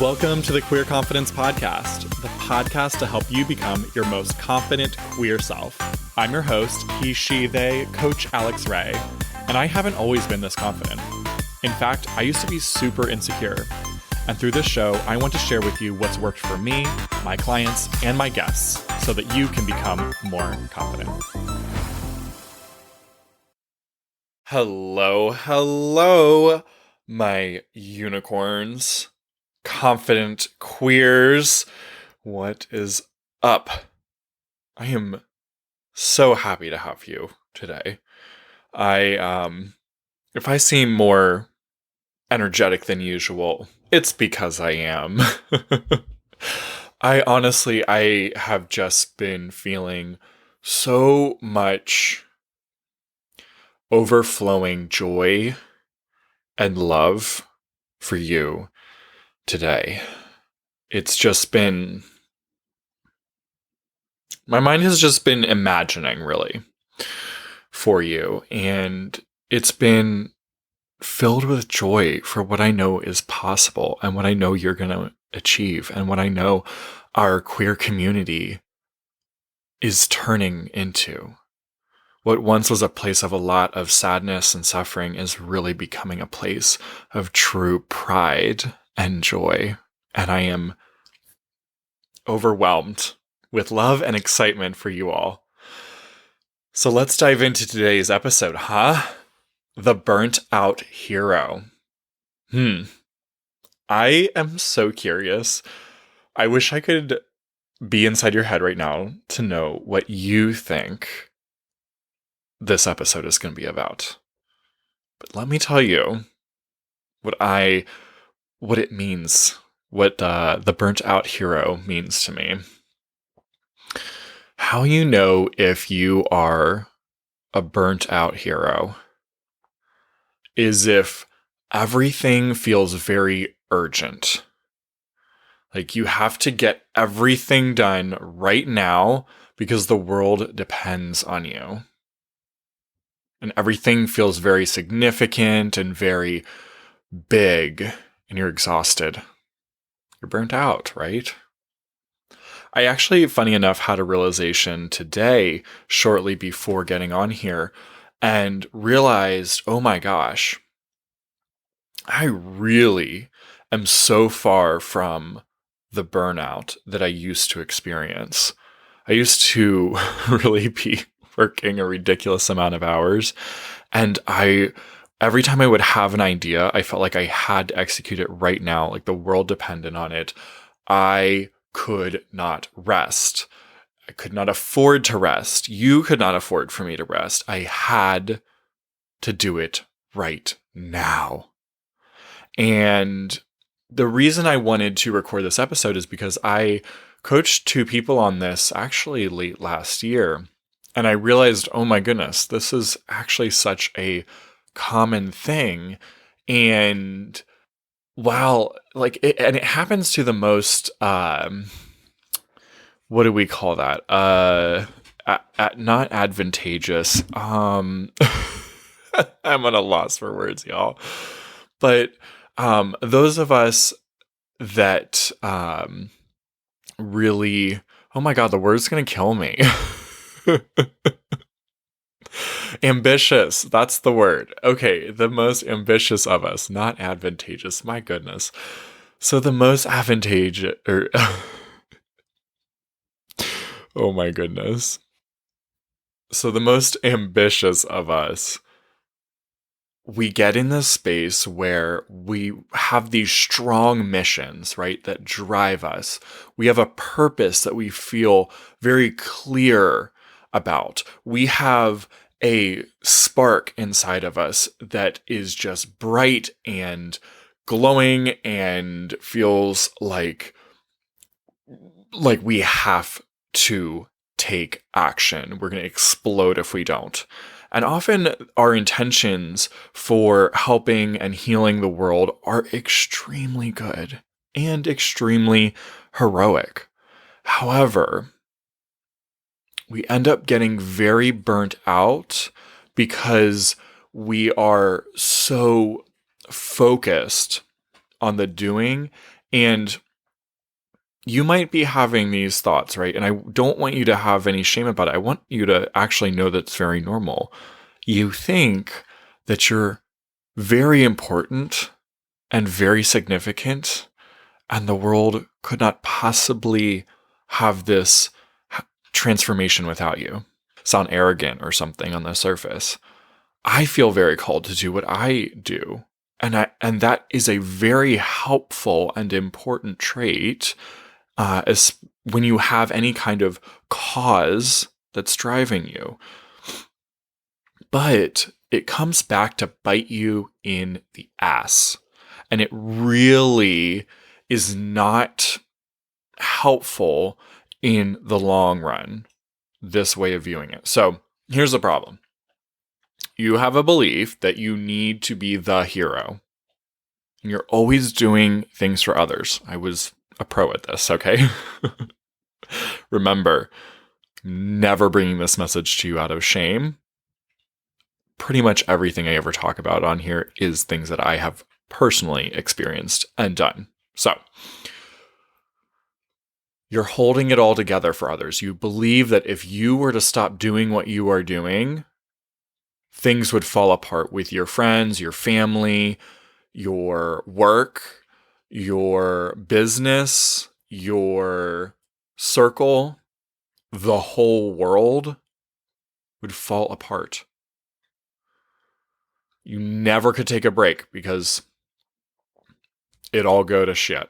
Welcome to the Queer Confidence Podcast, the podcast to help you become your most confident queer self. I'm your host, he, she, they, Coach Alex Ray, and I haven't always been this confident. In fact, I used to be super insecure. And through this show, I want to share with you what's worked for me, my clients, and my guests so that you can become more confident. Hello, my unicorns, confident queers. What is up? I am so happy to have you today. If I seem more energetic than usual, it's because I am. I have just been feeling so much overflowing joy and love for you today. It's just been, my mind has just been imagining really for you, and it's been filled with joy for what I know is possible and what I know you're going to achieve and what I know our queer community is turning into. What once was a place of a lot of sadness and suffering is really becoming a place of true pride and joy. And I am overwhelmed with love and excitement for you all. So let's dive into today's episode, huh? The Burnt Out Hero. I am so curious. I wish I could be inside your head right now to know what you think this episode is going to be about. But let me tell you what it means, what the Burnt Out Hero means to me. How you know if you are a burnt out hero is if everything feels very urgent. Like you have to get everything done right now because the world depends on you. And everything feels very significant and very big, and you're exhausted. You're burnt out, right? I actually, funny enough, had a realization today, shortly before getting on here, and realized, oh my gosh, I really am so far from the burnout that I used to experience. I used to really be working a ridiculous amount of hours, and every time I would have an idea, I felt like I had to execute it right now, like the world depended on it. I could not rest. I could not afford to rest. You could not afford for me to rest. I had to do it right now. And the reason I wanted to record this episode is because I coached 2 people on this actually late last year. And I realized, oh my goodness, this is actually such a common thing. And wow, and it happens to the most, what do we call that? Not advantageous. I'm at a loss for words, y'all. But those of us that really, oh my God, the word's gonna kill me. Ambitious, that's the word. Okay, the most ambitious of us, not advantageous. My goodness. So the most advantageous, oh my goodness. So the most ambitious of us, we get in this space where we have these strong missions, right, that drive us. We have a purpose that we feel very clear about. We have a spark inside of us that is just bright and glowing and feels like we have to take action. We're going to explode if we don't. And often our intentions for helping and healing the world are extremely good and extremely heroic. However, we end up getting very burnt out because we are so focused on the doing. And you might be having these thoughts, right? And I don't want you to have any shame about it. I want you to actually know that it's very normal. You think that you're very important and very significant, and the world could not possibly have this transformation without you. Sound arrogant or something on the surface. I feel very called to do what I do. And that is a very helpful and important trait as when you have any kind of cause that's driving you. But it comes back to bite you in the ass. And it really is not helpful in the long run, this way of viewing it. So here's the problem. You have a belief that you need to be the hero. And you're always doing things for others. I was a pro at this, okay? Remember, never bringing this message to you out of shame. Pretty much everything I ever talk about on here is things that I have personally experienced and done. So, you're holding it all together for others. You believe that if you were to stop doing what you are doing, things would fall apart with your friends, your family, your work, your business, your circle, the whole world would fall apart. You never could take a break because it'd all go to shit.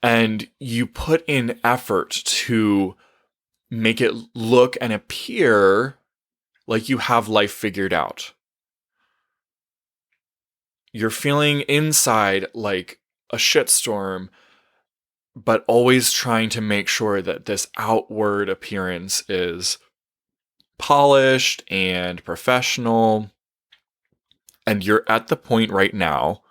And you put in effort to make it look and appear like you have life figured out. You're feeling inside like a shitstorm, but always trying to make sure that this outward appearance is polished and professional. And you're at the point right now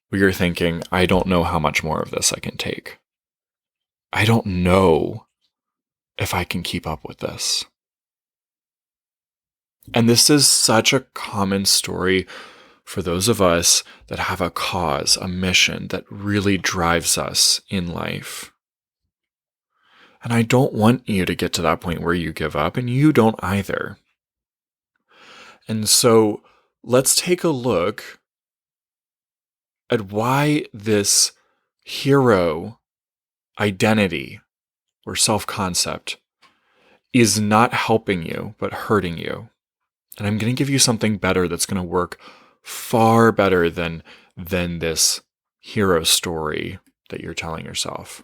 where you're thinking, I don't know how much more of this I can take. I don't know if I can keep up with this. And this is such a common story for those of us that have a cause, a mission that really drives us in life. And I don't want you to get to that point where you give up, and you don't either. And so let's take a look at why this hero identity or self-concept is not helping you, but hurting you. And I'm going to give you something better that's going to work far better than this hero story that you're telling yourself.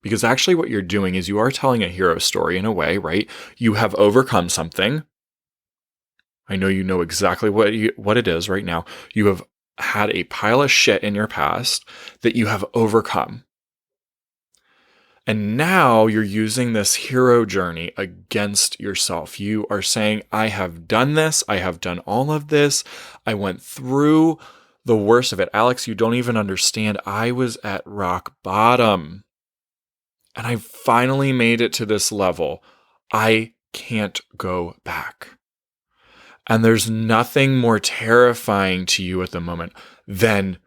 Because actually what you're doing is you are telling a hero story in a way, right? You have overcome something. I know you know exactly what it is right now. You have had a pile of shit in your past that you have overcome. And now you're using this hero journey against yourself. You are saying, I have done this. I have done all of this. I went through the worst of it. Alex, you don't even understand. I was at rock bottom. And I finally made it to this level. I can't go back. And there's nothing more terrifying to you at the moment than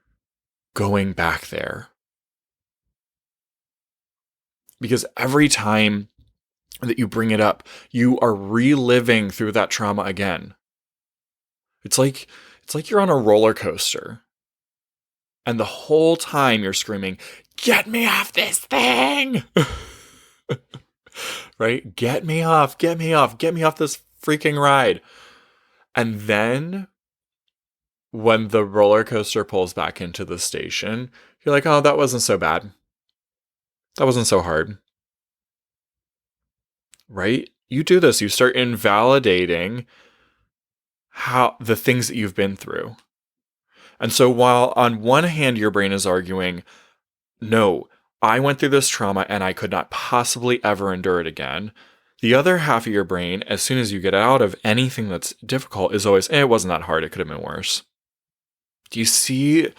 going back there. Because every time that you bring it up, you are reliving through that trauma again. It's like you're on a roller coaster. And the whole time you're screaming, get me off this thing! Right? Get me off this freaking ride. And then when the roller coaster pulls back into the station, you're like, oh, that wasn't so bad. That wasn't so hard. Right? You do this. You start invalidating how the things that you've been through. And so while on one hand, your brain is arguing, no, I went through this trauma and I could not possibly ever endure it again. The other half of your brain, as soon as you get out of anything that's difficult, is always, it wasn't that hard. It could have been worse. Do you see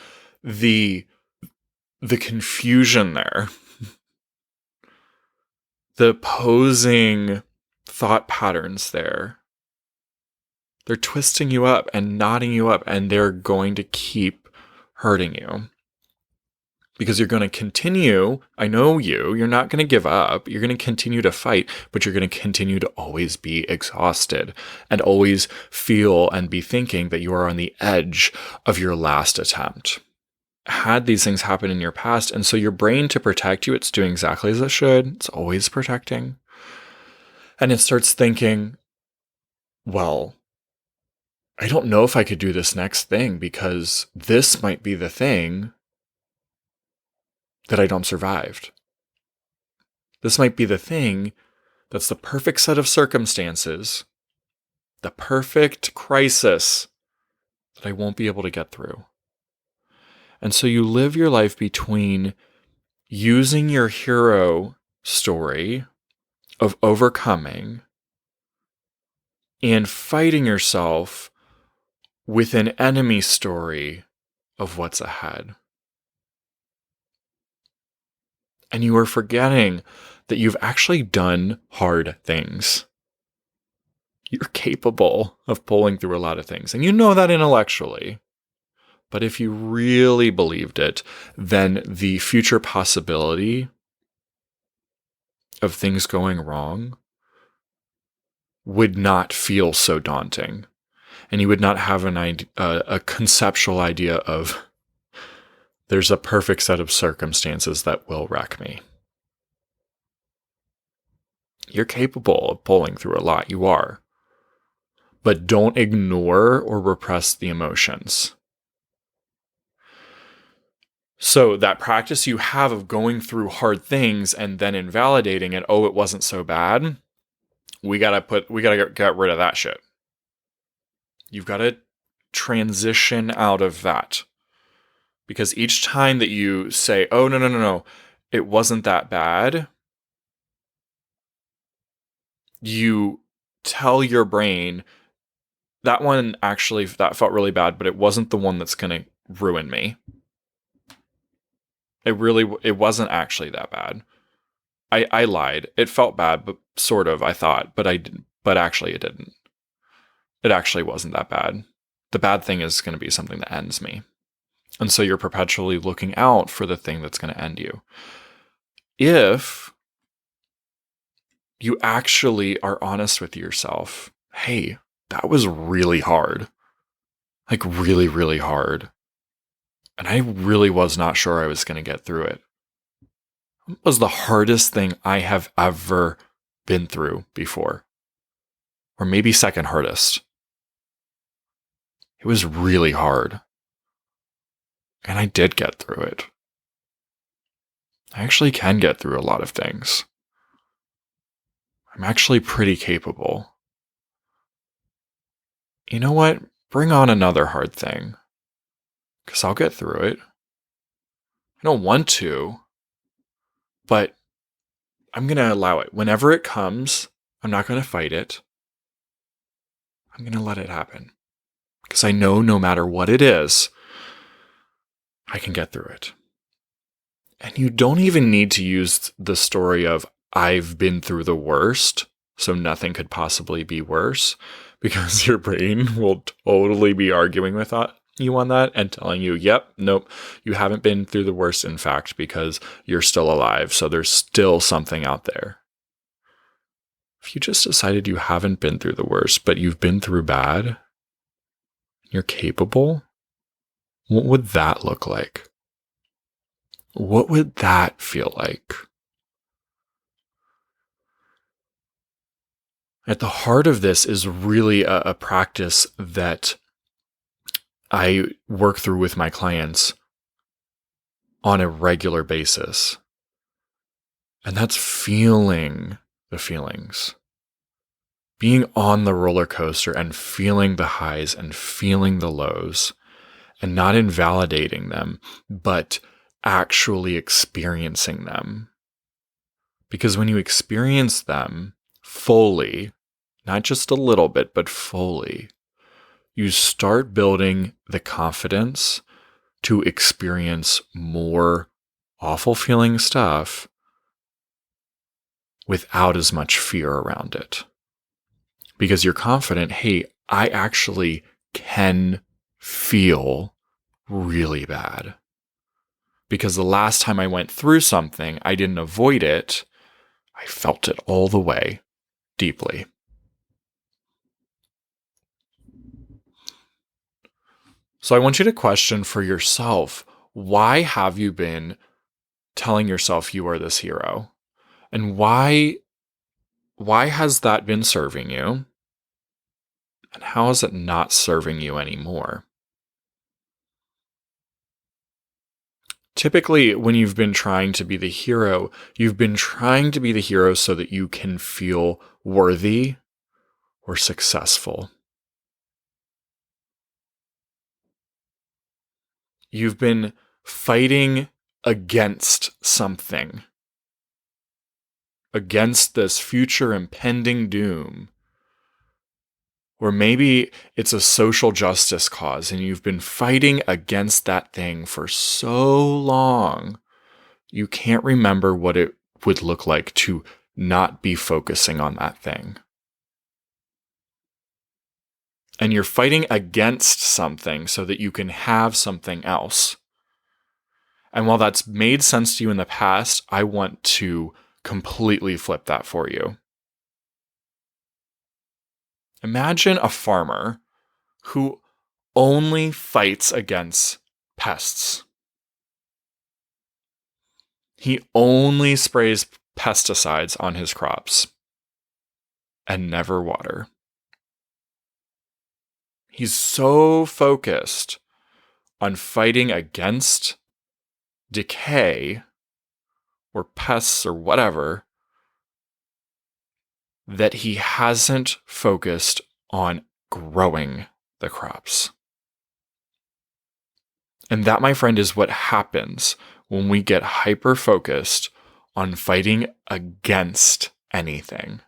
the confusion there? The opposing thought patterns there. They're twisting you up and knotting you up, and they're going to keep hurting you. Because you're going to continue, I know you're not going to give up. You're going to continue to fight, but you're going to continue to always be exhausted and always feel and be thinking that you are on the edge of your last attempt. Had these things happen in your past, and so your brain, to protect you, it's doing exactly as it should. It's always protecting. And it starts thinking, well, I don't know if I could do this next thing because this might be the thing that I don't survived. This might be the thing that's the perfect set of circumstances, the perfect crisis that I won't be able to get through. And so you live your life between using your hero story of overcoming and fighting yourself with an enemy story of what's ahead. And you are forgetting that you've actually done hard things. You're capable of pulling through a lot of things. And you know that intellectually. But if you really believed it, then the future possibility of things going wrong would not feel so daunting. And you would not have a conceptual idea of there's a perfect set of circumstances that will wreck me. You're capable of pulling through a lot. You are. But don't ignore or repress the emotions. So that practice you have of going through hard things and then invalidating it, oh, it wasn't so bad. We gotta get rid of that shit. You've got to transition out of that. Because each time that you say, oh, no, it wasn't that bad, you tell your brain, that one actually, that felt really bad, but it wasn't the one that's going to ruin me. It wasn't actually that bad. I lied. It felt bad, but sort of, I thought, but actually it didn't. It actually wasn't that bad. The bad thing is going to be something that ends me. And so you're perpetually looking out for the thing that's going to end you. If you actually are honest with yourself, hey, that was really hard. Like really, really hard. And I really was not sure I was going to get through it. It was the hardest thing I have ever been through before. Or maybe second hardest. It was really hard. And I did get through it. I actually can get through a lot of things. I'm actually pretty capable. You know what? Bring on another hard thing. Because I'll get through it. I don't want to, but I'm going to allow it. Whenever it comes, I'm not going to fight it. I'm going to let it happen. Because I know no matter what it is, I can get through it. And you don't even need to use the story of, I've been through the worst, so nothing could possibly be worse, because your brain will totally be arguing with you on that and telling you, yep, nope, you haven't been through the worst, in fact, because you're still alive, so there's still something out there. If you just decided you haven't been through the worst, but you've been through bad, you're capable, what would that look like? What would that feel like? At the heart of this is really a practice that I work through with my clients on a regular basis. And that's feeling the feelings. Being on the roller coaster and feeling the highs and feeling the lows and not invalidating them, but actually experiencing them. Because when you experience them fully, not just a little bit, but fully, you start building the confidence to experience more awful feeling stuff without as much fear around it. Because you're confident, hey, I actually can feel really bad. Because the last time I went through something, I didn't avoid it. I felt it all the way, deeply. So I want you to question for yourself, why have you been telling yourself you are this hero? And why has that been serving you? And how is it not serving you anymore? Typically, when you've been trying to be the hero, you've been trying to be the hero so that you can feel worthy or successful. You've been fighting against something, against this future impending doom. Or maybe it's a social justice cause and you've been fighting against that thing for so long, you can't remember what it would look like to not be focusing on that thing. And you're fighting against something so that you can have something else. And while that's made sense to you in the past, I want to completely flip that for you. Imagine a farmer who only fights against pests. He only sprays pesticides on his crops and never water. He's so focused on fighting against decay or pests or whatever that he hasn't focused on growing the crops. And that, my friend, is what happens when we get hyper-focused on fighting against anything.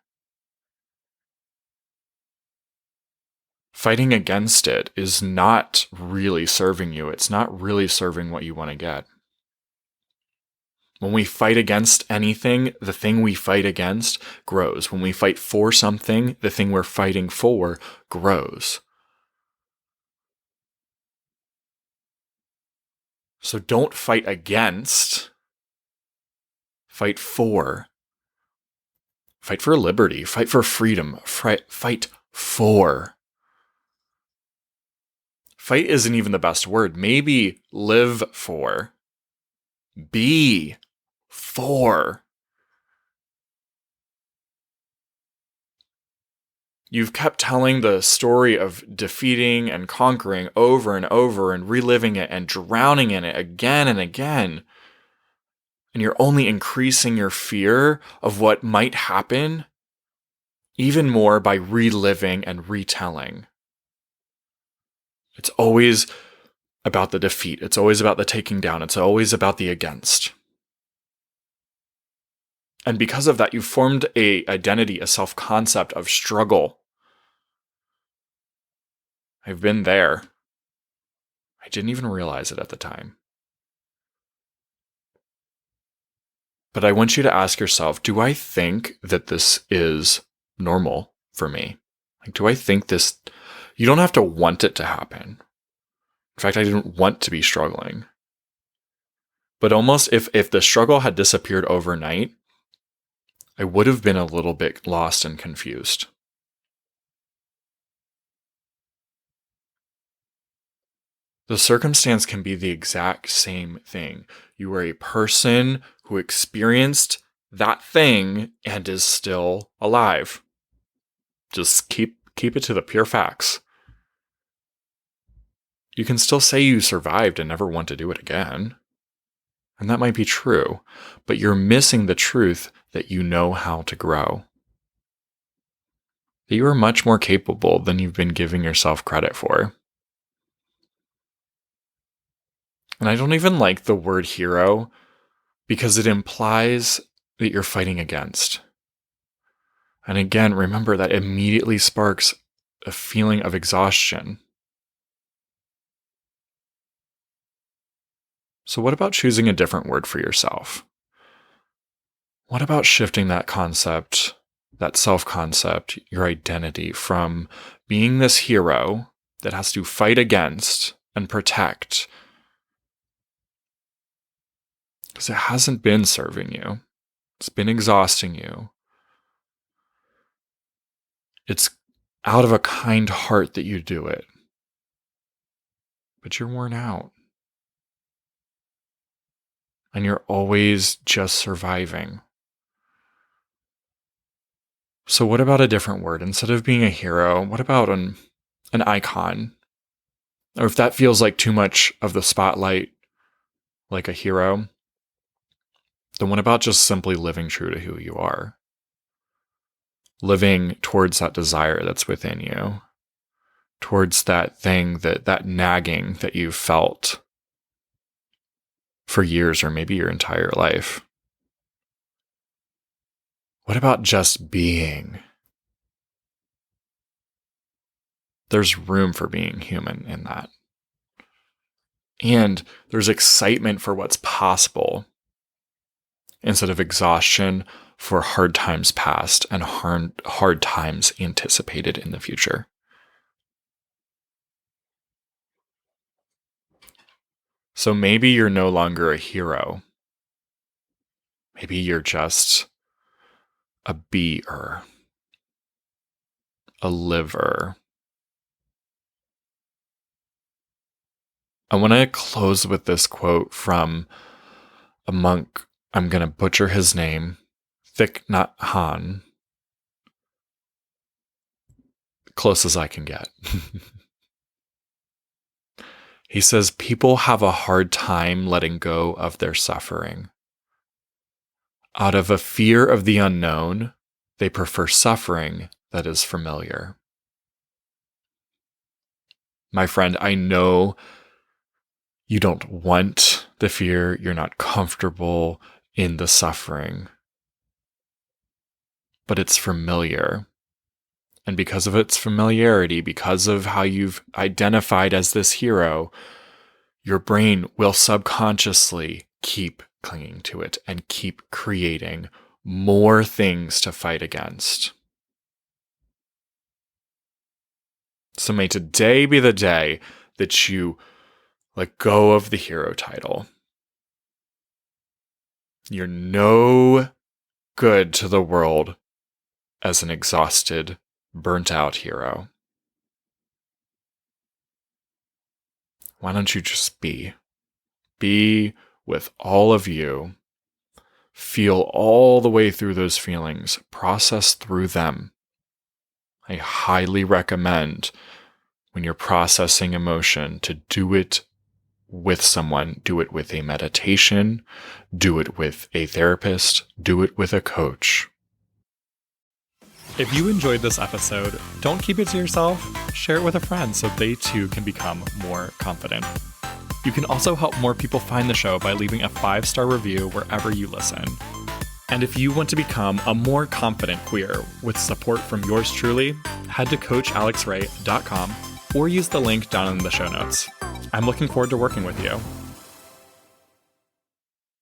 Fighting against it is not really serving you. It's not really serving what you want to get. When we fight against anything, the thing we fight against grows. When we fight for something, the thing we're fighting for grows. So don't fight against, fight for. Fight for liberty, fight for freedom, fight for. Fight isn't even the best word. Maybe live for. Be for. You've kept telling the story of defeating and conquering over and over and reliving it and drowning in it again and again. And you're only increasing your fear of what might happen even more by reliving and retelling. It's always about the defeat. It's always about the taking down. It's always about the against. And because of that, you've formed an identity, a self-concept of struggle. I've been there. I didn't even realize it at the time. But I want you to ask yourself, do I think that this is normal for me? Like, do I think this? You don't have to want it to happen. In fact, I didn't want to be struggling. But almost if the struggle had disappeared overnight, I would have been a little bit lost and confused. The circumstance can be the exact same thing. You are a person who experienced that thing and is still alive. Just keep it to the pure facts. You can still say you survived and never want to do it again. And that might be true, but you're missing the truth that you know how to grow. That you are much more capable than you've been giving yourself credit for. And I don't even like the word hero because it implies that you're fighting against. And again, remember that immediately sparks a feeling of exhaustion. So what about choosing a different word for yourself? What about shifting that concept, that self-concept, your identity from being this hero that has to fight against and protect, because it hasn't been serving you. It's been exhausting you. It's out of a kind heart that you do it. But you're worn out. And you're always just surviving. So what about a different word? Instead of being a hero, what about an icon? Or if that feels like too much of the spotlight, like a hero, then what about just simply living true to who you are? Living towards that desire that's within you, towards that thing, that nagging that you've felt for years or maybe your entire life. What about just being? There's room for being human in that. And there's excitement for what's possible instead of exhaustion for hard times past and hard times anticipated in the future. So maybe you're no longer a hero. Maybe you're just a beer, a liver. I want to close with this quote from a monk. I'm going to butcher his name, Thich Nhat Hanh. Close as I can get. He says, people have a hard time letting go of their suffering. Out of a fear of the unknown, they prefer suffering that is familiar. My friend, I know you don't want the fear. You're not comfortable in the suffering. But it's familiar. And because of its familiarity, because of how you've identified as this hero, your brain will subconsciously keep clinging to it and keep creating more things to fight against. So may today be the day that you let go of the hero title. You're no good to the world as an exhausted, burnt out hero. Why don't you just be? Be with all of you. Feel all the way through those feelings. Process through them. I highly recommend when you're processing emotion to do it with someone. Do it with a meditation. Do it with a therapist. Do it with a coach. If you enjoyed this episode, don't keep it to yourself. Share it with a friend so they too can become more confident. You can also help more people find the show by leaving a 5-star review wherever you listen. And if you want to become a more confident queer with support from yours truly, head to CoachAlexRay.com or use the link down in the show notes. I'm looking forward to working with you.